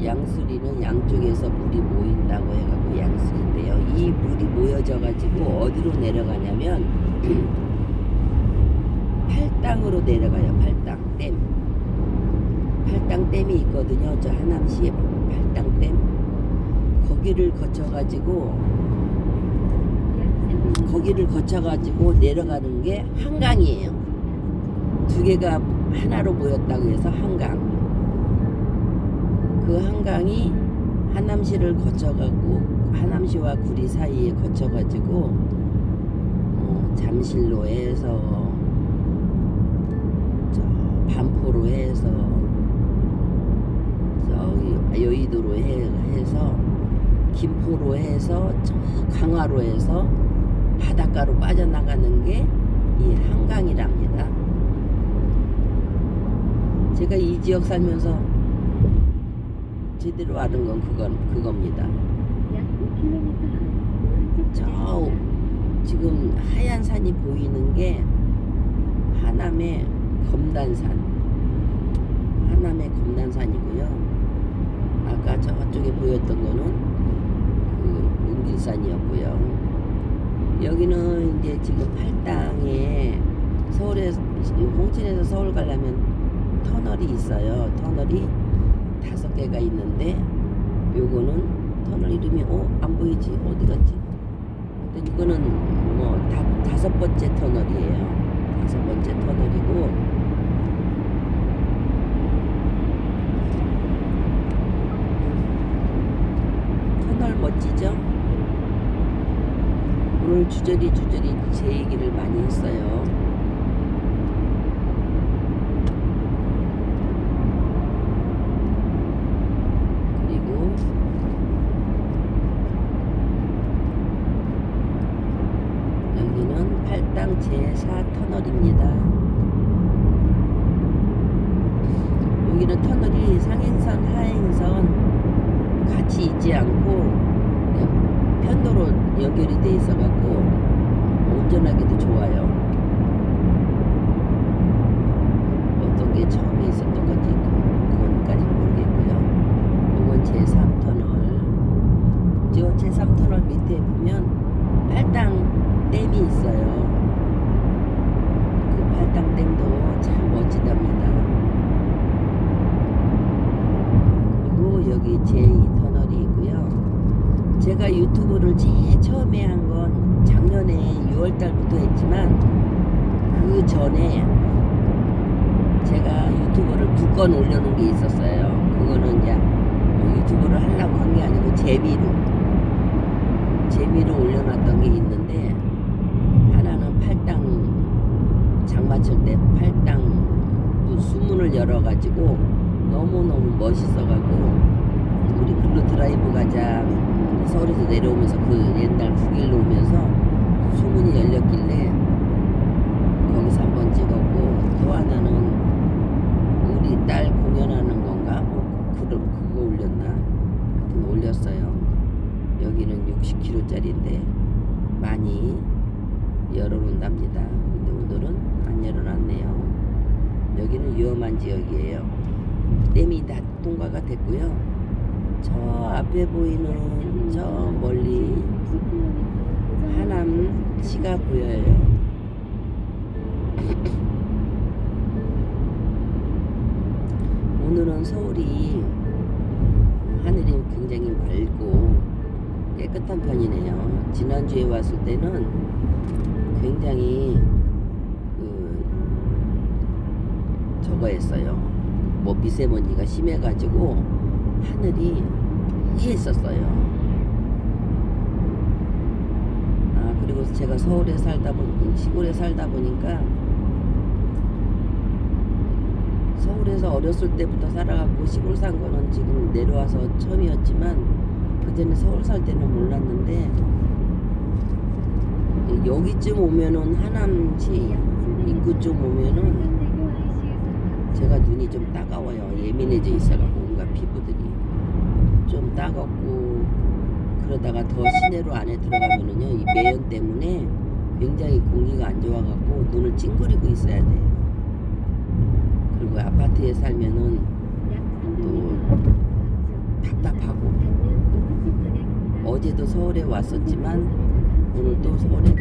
양수리는 양쪽에서 물이 모인다고 해갖고 양수리인데요. 이 물이 모여져 가지고 어디로 내려가냐면 팔당으로 내려가요. 팔당 댐. 팔당 댐이 있거든요. 저 하남시에 팔당 댐. 거기를 거쳐가지고 내려가는 게 한강이에요. 두 개가 하나로 모였다고 해서 한강. 그 한강이 하남시를 거쳐가고 하남시와 구리 사이에 거쳐가지고 잠실로 해서 저 반포로 해서 저기 여의도로 해서 김포로 해서 저 강화로 해서 바닷가로 빠져나가는 게 이 한강이랍니다. 제가 이 지역 살면서 제대로 아는 건 그겁니다. 약 5km 저 지금 하얀 산이 보이는 게 하남의 검단산이고요. 아까 저쪽에 보였던 거는 그 웅길산이었고요. 여기는 이제 지금 팔당에 홍천에서 서울 가려면 터널이 있어요. 터널이 5개가 있는데 요거는 터널 이름이 안 보이지? 어디 갔지? 이거는 뭐 5번째 터널이에요. 5번째 터널이고 터널 멋지죠? 오늘 주저리 제 얘기를 많이 했어요. 그리고 여기는 팔당 제4터널입니다. 여기는 터널이 상행선, 하행선 같이 있지 않고 편도로 연결이 돼 있어갖고 운전하기도 좋아요. 어떤 게 처음에 있었던 건지 그건까지는 모르겠고요. 이건 제3터널. 저 제3터널 밑에 보면 팔당 댐이 있어요. 그 팔당 댐도 참 멋지답니다. 그리고 여기 제2터널이 있고요. 제가 유튜브를 제일 처음에 한 건 작년에 6월달부터 했지만 그 전에 제가 유튜브를 2건 올려놓은 게 있었어요. 그거는 이제 유튜브를 하려고 한 게 아니고 재미로 올려놨던 게 있는데 하나는 팔당 장마철 때 팔당 수문을 열어가지고 너무너무 멋있어가지고 우리 글로 드라이브 가자 서울에서 내려오면서 그 옛날 국일로 오면서 수문이 열렸길래 거기서 한번 찍었고 또 하나는 우리 딸 공연하는 건가 그거 올렸나 하여튼 올렸어요. 여기는 60km짜리인데 많이 열어놓는답니다. 근데 오늘은 안 열어놨네요. 여기는 위험한 지역이에요. 댐이 다 통과가 됐고요. 저 앞에 보이는 저 멀리 하남시가 보여요. 오늘은 서울이 하늘이 굉장히 맑고 깨끗한 편이네요. 지난주에 왔을 때는 굉장히 저거였어요. 뭐 미세먼지가 심해가지고 하늘이 하얘했었어요. 그리고 제가 서울에 시골에 살다 보니까 서울에서 어렸을 때부터 살아갖고 시골 산 거는 지금 내려와서 처음이었지만 그전에 서울 살 때는 몰랐는데 여기쯤 오면은 하남시 입구쯤 오면은 제가 눈이 좀 따가워요. 예민해져 있어갖고 온갖 피부들이 좀 따갑고 그러다가 더 시내로 안에 들어가면은요 이 매연 때문에 굉장히 공기가 안 좋아갖고 눈을 찡그리고 있어야 돼요. 그리고 아파트에 살면은 또 답답하고 어제도 서울에 왔었지만 오늘 또 서울에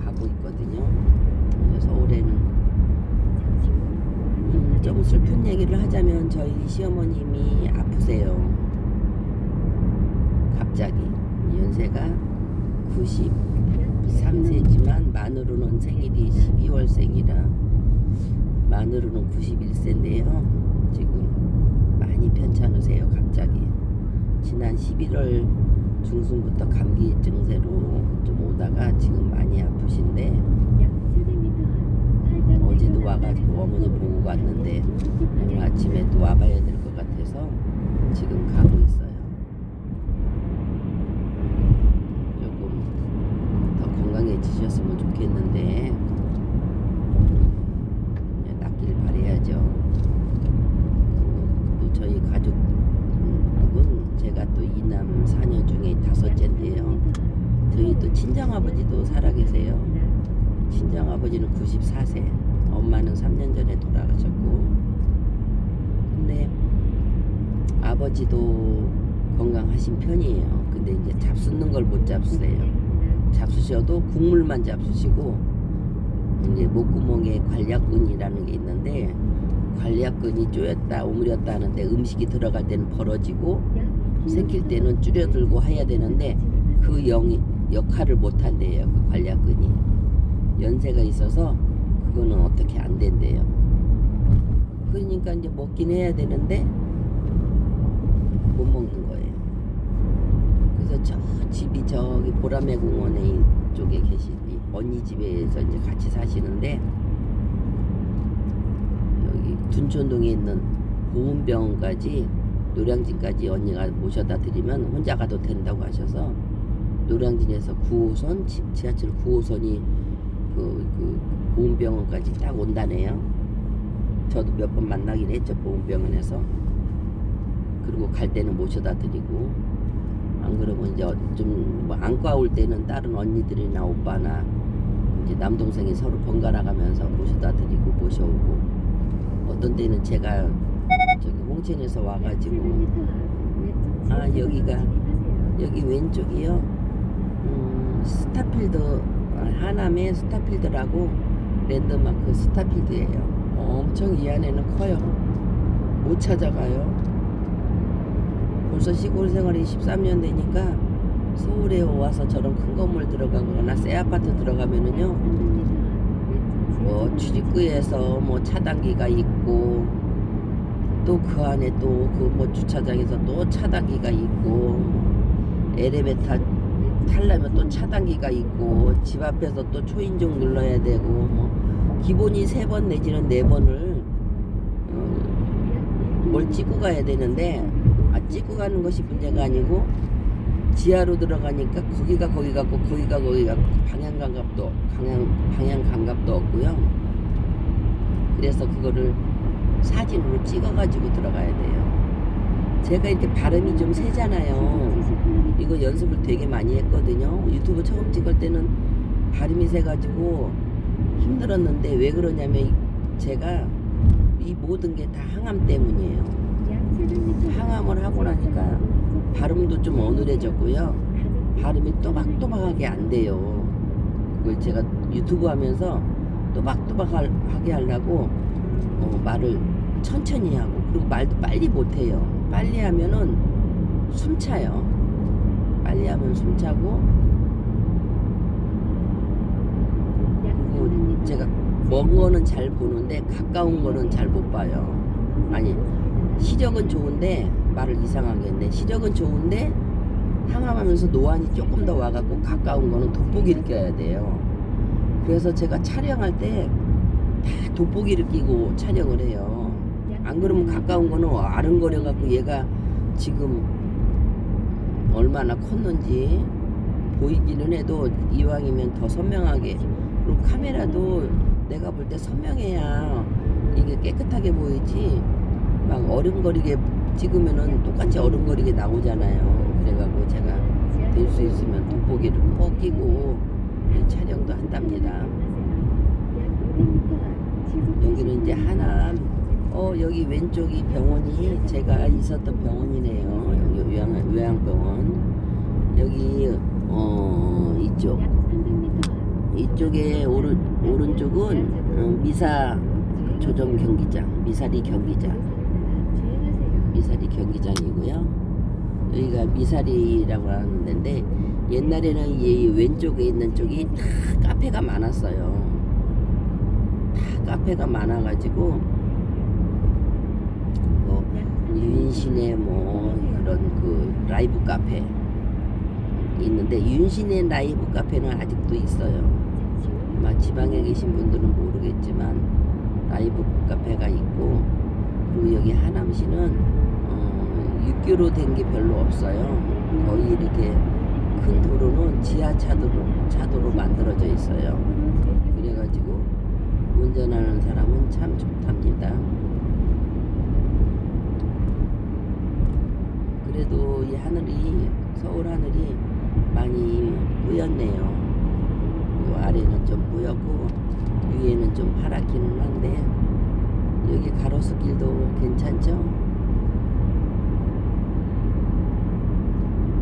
가고 있거든요. 서울에는 좀 슬픈 얘기를 하자면 저희 시어머님이 아프세요. 갑자기 연세가 93세지만 만으로는 생일이 12월생이라 만으로는 91세인데요. 지금 많이 편찮으세요. 갑자기 지난 11월 중순부터 감기 증세로 좀 오다가 지금 많이 아프신데 어제도 와가지고 어머니 보고 갔는데 오늘 아침에 또 와봐야 될 것 같아서 지금 가고 있어요. 조금 더 건강해지셨으면 좋겠는데 낫길 바라야죠. 또 저희 가족은 제가 또 2남 4녀 중에 5째인데요. 저희 또 친정아버지도 살아계세요. 친정아버지는 94세, 엄마는 3년 전에 돌아가셨고, 근데 아버지도 건강하신 편이에요. 근데 이제 잡수는 걸 못 잡수세요. 잡수셔도 국물만 잡수시고, 이제 목구멍에 관략근이라는 게 있는데, 관략근이 쪼였다 오므렸다 하는데 음식이 들어갈 때는 벌어지고 생길 때는 줄여들고 해야 되는데 그 역할을 못 한대요. 그 관략근이 연세가 있어서 그거는 어떻게 안 된대요. 그러니까 이제 먹긴 해야 되는데 못 먹는 거예요. 그래서 저 집이 저기 보라매 공원에 쪽에 계신 언니 집에서 이제 같이 사시는데 여기 둔촌동에 있는 보훈병원까지 노량진까지 언니가 모셔다 드리면 혼자 가도 된다고 하셔서 노량진에서 9호선 지하철 9호선이 그 보훈병원까지 딱 온다네요. 저도 몇 번 만나긴 했죠. 보훈병원에서. 그리고 갈 때는 모셔다 드리고 안 그러면 이제 좀 뭐 안과 올 때는 다른 언니들이나 오빠나 이제 남동생이 서로 번갈아 가면서 모셔다 드리고 모셔오고 어떤 때는 제가 저기 홍천에서 와가지고 여기가 여기 왼쪽이요. 스타필드 하남의 스타필드라고 랜드마크 스타필드예요. 엄청 이 안에는 커요. 못 찾아가요. 벌써 시골 생활이 13년 되니까 서울에 와서 저런 큰 건물 들어가거나 새 아파트 들어가면은요 뭐 출입구에서 뭐 차단기가 있고 또 그 안에 또 그 뭐 주차장에서 또 차단기가 있고 엘리베이터 타려면 또 차단기가 있고 집 앞에서 또 초인종 눌러야 되고 뭐 기본이 3번 내지는 4번을 뭘 찍고 가야 되는데 찍고 가는 것이 문제가 아니고 지하로 들어가니까 거기가 거기 같고 거기가 거기 같고 방향 감각도 없고요. 그래서 그거를 사진으로 찍어가지고 들어가야 돼요. 제가 이렇게 발음이 좀 세잖아요. 이거 연습을 되게 많이 했거든요. 유튜브 처음 찍을 때는 발음이 세가지고 힘들었는데 왜 그러냐면 제가 이 모든 게 다 항암 때문이에요. 항암을 하고 나니까 발음도 좀 어눌해졌고요. 발음이 또박또박하게 안 돼요. 그걸 제가 유튜브 하면서 또박또박하게 하려고 말을 천천히 하고 그리고 말도 빨리 못해요. 빨리 하면은 숨차요. 빨리 하면 숨차고 그리고 제가 먼 거는 잘 보는데 가까운 거는 잘 못 봐요. 아니 시력은 좋은데 말을 이상하게 했네. 시력은 좋은데 항암하면서 노안이 조금 더 와갖고 가까운 거는 돋보기를 껴야 돼요. 그래서 제가 촬영할 때 다 돋보기를 끼고 촬영을 해요. 안 그러면 가까운 거는 아른거려갖고 얘가 지금 얼마나 컸는지 보이기는 해도 이왕이면 더 선명하게 그리고 카메라도 내가 볼 때 선명해야 이게 깨끗하게 보이지 막 어른거리게 찍으면은 똑같이 어른거리게 나오잖아요. 그래가지고 제가 될 수 있으면 돋보기를 꼭 끼고 촬영도 한답니다. 여기는 이제 하남 여기 왼쪽이 병원이 제가 있었던 병원이네요. 여기 요양병원 여기 이쪽에 오른쪽은 미사 조정 경기장, 미사리 경기장, 주행하세요. 미사리 경기장이고요. 여기가 미사리라고 하는 데인데 옛날에는 이 왼쪽에 있는 쪽이 다 카페가 많았어요. 다 카페가 많아가지고 뭐 윤신의 뭐 그런 그 라이브 카페 있는데 윤신의 라이브 카페는 아직도 있어요. 아마 지방에 계신 분들은 모르겠지만 라이브 카페가 있고, 그리고 여기 하남시는 6교로 된 게 별로 없어요. 거의 이렇게 큰 도로는 차도로 만들어져 있어요. 그래가지고 운전하는 사람은 참 좋답니다. 그래도 이 하늘이, 서울 하늘이 많이 뿌였네요. 요 아래는 좀 뿌옇고 위에는 좀 파랗기는 한데 여기 가로수길도 괜찮죠?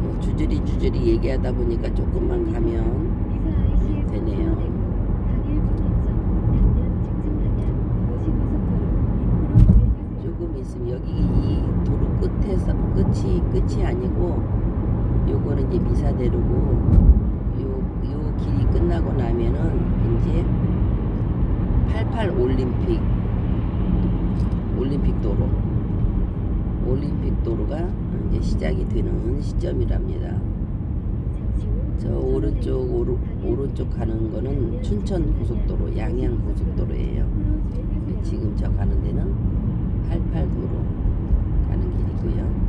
뭐 주저리 얘기하다 보니까 조금만 가면 되네요. 조금 있으면 여기 이 도로 끝에서 끝이 아니고 요거는 이제 미사대로고 요 길이 끝나고 나면은 이제 88 올림픽 도로가 이제 시작이 되는 시점이랍니다. 저 오른쪽 가는 거는 춘천 고속도로, 양양 고속도로예요. 지금 저 가는 데는 88도로 가는 길이고요.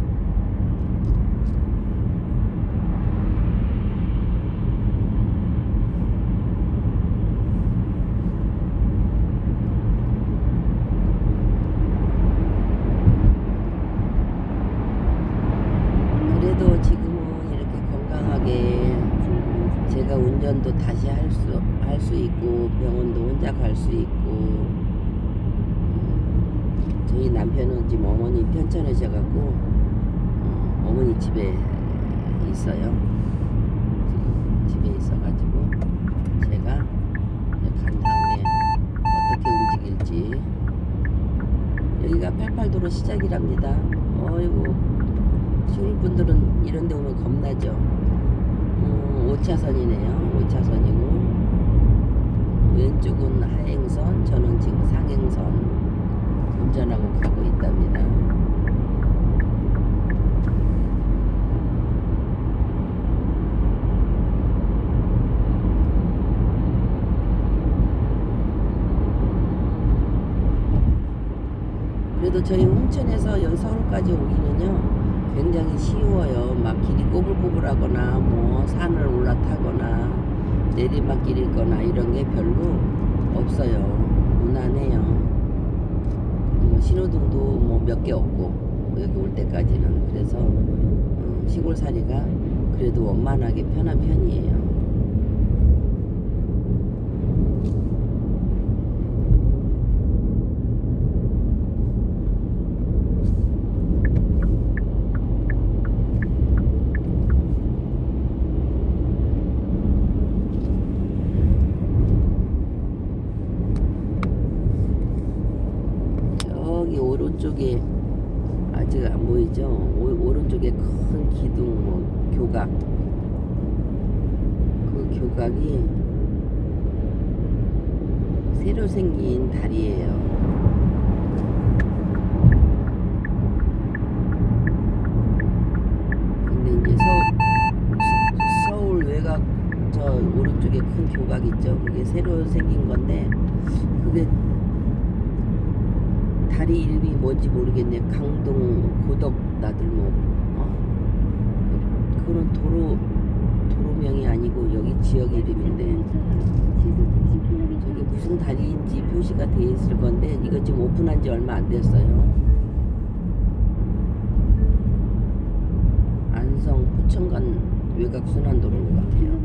그래도 지금은 이렇게 건강하게 제가 운전도 다시 할 수 있고 병원도 혼자 갈 수 있고, 저희 남편은 지금 어머니 편찮으셔갖고 어머니 집에 있어요. 지금 집에 있어가지고 제가 간 다음에 어떻게 움직일지. 여기가 88도로 시작이랍니다. 어이구, 시골 분들은 이런 데 오면 겁나죠. 5차선이네요. 5차선이고 왼쪽은 하행선, 저는 지금 상행선 운전하고 가고 있답니다. 그래도 저희 홍천에서 여기 서울까지 오기는요 굉장히 쉬워요. 막 길이 꼬불꼬불하거나 뭐 산을 올라타거나 내리막길이거나 이런 게 별로 없어요. 무난해요. 뭐 신호등도 뭐 몇 개 없고 여기 올 때까지는. 그래서 시골살이가 그래도 원만하게 편한 편이에요. 저기 오른쪽에 아직 안 보이죠? 오른쪽에 큰 기둥, 뭐 교각, 그 교각이 새로 생긴 다리예요. 근데 이제 서울 외곽 저 오른쪽에 큰 교각 있죠? 그게 새로 생긴 건데 그게 다리 이름이 뭔지 모르겠네. 강동 고덕 나들목. 그거는 도로명이 아니고 여기 지역 이름인데 저게 무슨 다리인지 표시가 돼 있을 건데 이거 지금 오픈한 지 얼마 안 됐어요. 안성 포천간 외곽 순환도로인 것 같아요.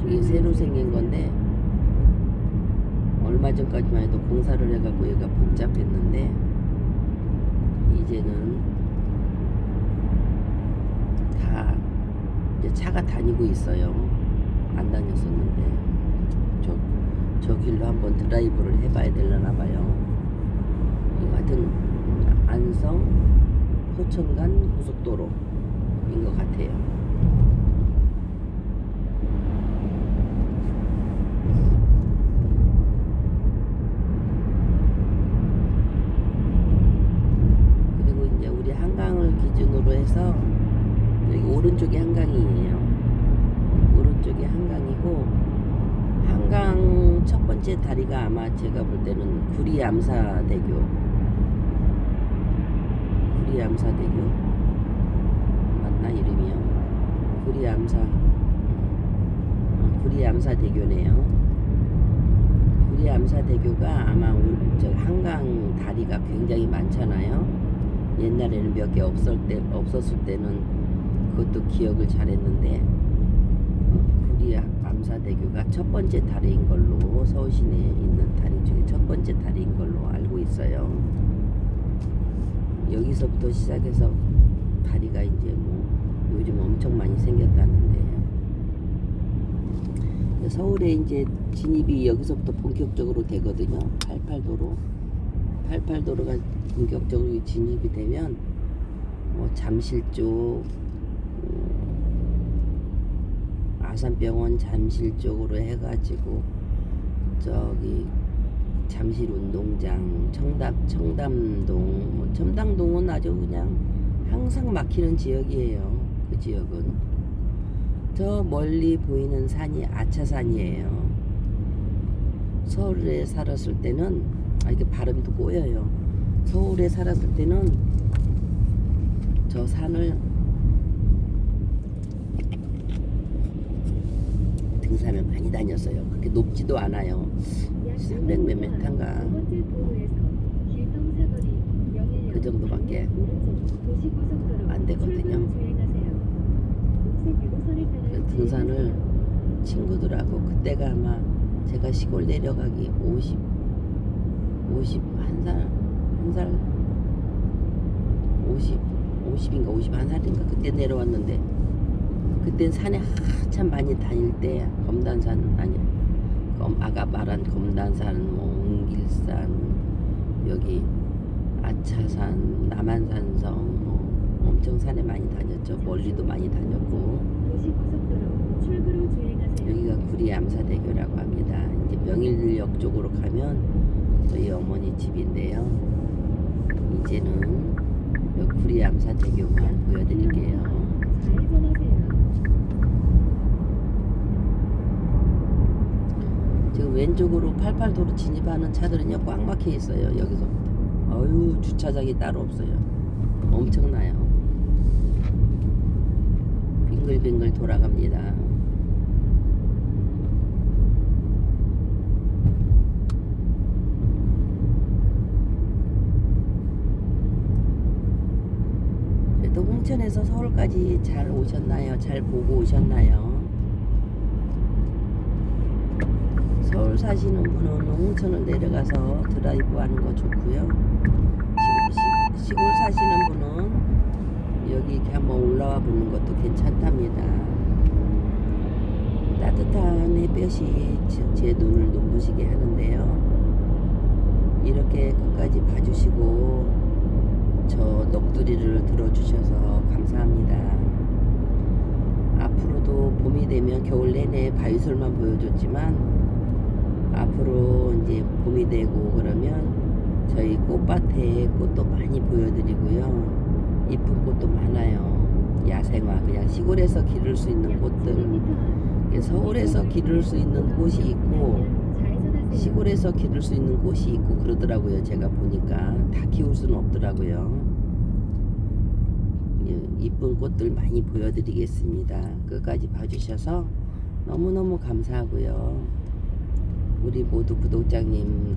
이게 새로 생긴 건데 얼마 전까지만 해도 공사를 해갖고 얘가 복잡했는데 이제는 다 이제 차가 다니고 있어요. 안 다녔었는데 저 길로 한번 드라이브를 해봐야 되려나 봐요. 이거 하여튼 안성 포천간 고속도로인 것 같아요. 그리고 이제 우리 한강을 기준으로 해서 여기 오른쪽이 한강이에요. 오른쪽이 한강이고, 한강 첫 번째 다리가 아마 제가 볼 때는 구리암사대교 맞나 이름이요? 구리암사대교네요. 구리암사대교가 아마 저 한강 다리가 굉장히 많잖아요. 옛날에는 몇 개 없었을 때는 그것도 기억을 잘했는데, 구리암사대교가 첫 번째 다리인 걸로, 서울 시내에 있는 다리 중에 첫 번째 다리인 걸로 알고 있어요. 여기서부터 시작해서 다리가 이제 뭐 요즘 엄청 많이 생겼다는데, 서울에 이제 진입이 여기서부터 본격적으로 되거든요. 88도로가 본격적으로 진입이 되면 뭐 잠실 쪽, 아산병원 잠실 쪽으로 해가지고 저기 잠실 운동장, 청담동, 청담동은 아주 그냥 항상 막히는 지역이에요. 그 지역은 저 멀리 보이는 산이 아차산이에요. 서울에 살았을 때는 이렇게 발음도 꼬여요. 서울에 살았을 때는 저 산을 등산을 많이 다녔어요. 그렇게 높지도 않아요. 300 몇 미터인가 그 정도밖에 안 되거든요. 그 등산을 친구들하고, 그때가 아마 제가 시골 내려가기 50인가 51살인가 그때 내려왔는데, 그땐 산에 한참 많이 다닐 때, 검단산 아니야, 아까 말한 검단산, 뭐 웅길산, 여기 아차산, 남한산성, 뭐 엄청 산에 많이 다녔죠. 멀리도 많이 다녔고. 여기가 구리암사대교라고 합니다. 이제 명일역 쪽으로 가면 저희 어머니 집인데요. 이제는 여기 구리암사대교만 보여드릴게요. 지금 왼쪽으로 88도로 진입하는 차들은요 꽉 막혀 있어요. 여기서부터 주차장이 따로 없어요. 엄청나요. 빙글빙글 돌아갑니다. 그래도 홍천에서 서울까지 잘 오셨나요? 잘 보고 오셨나요? 서울 사시는 분은 홍천을 내려가서 드라이브 하는 거 좋고요. 시골 사시는 분은 여기 이렇게 한번 올라와 보는 것도 괜찮답니다. 따뜻한 햇볕이 제 눈을 눈부시게 하는데요. 이렇게 끝까지 봐주시고 저 넋두리를 들어주셔서 감사합니다. 앞으로도 봄이 되면 겨울 내내 바위솔만 보여줬지만, 앞으로 이제 봄이 되고 그러면 저희 꽃밭에 꽃도 많이 보여드리고요. 이쁜 꽃도 많아요. 야생화, 그냥 시골에서 기를 수 있는 꽃들, 서울에서 기를 수 있는 꽃이 있고 시골에서 기를 수 있는 꽃이 있고 그러더라고요. 제가 보니까 다 키울 수는 없더라고요. 이쁜 꽃들 많이 보여드리겠습니다. 끝까지 봐주셔서 너무너무 감사하고요. 우리 모두 구독자님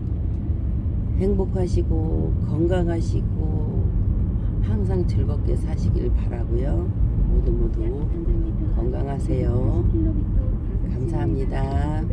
행복하시고 건강하시고 항상 즐겁게 사시길 바라고요. 모두 건강하세요. 감사합니다.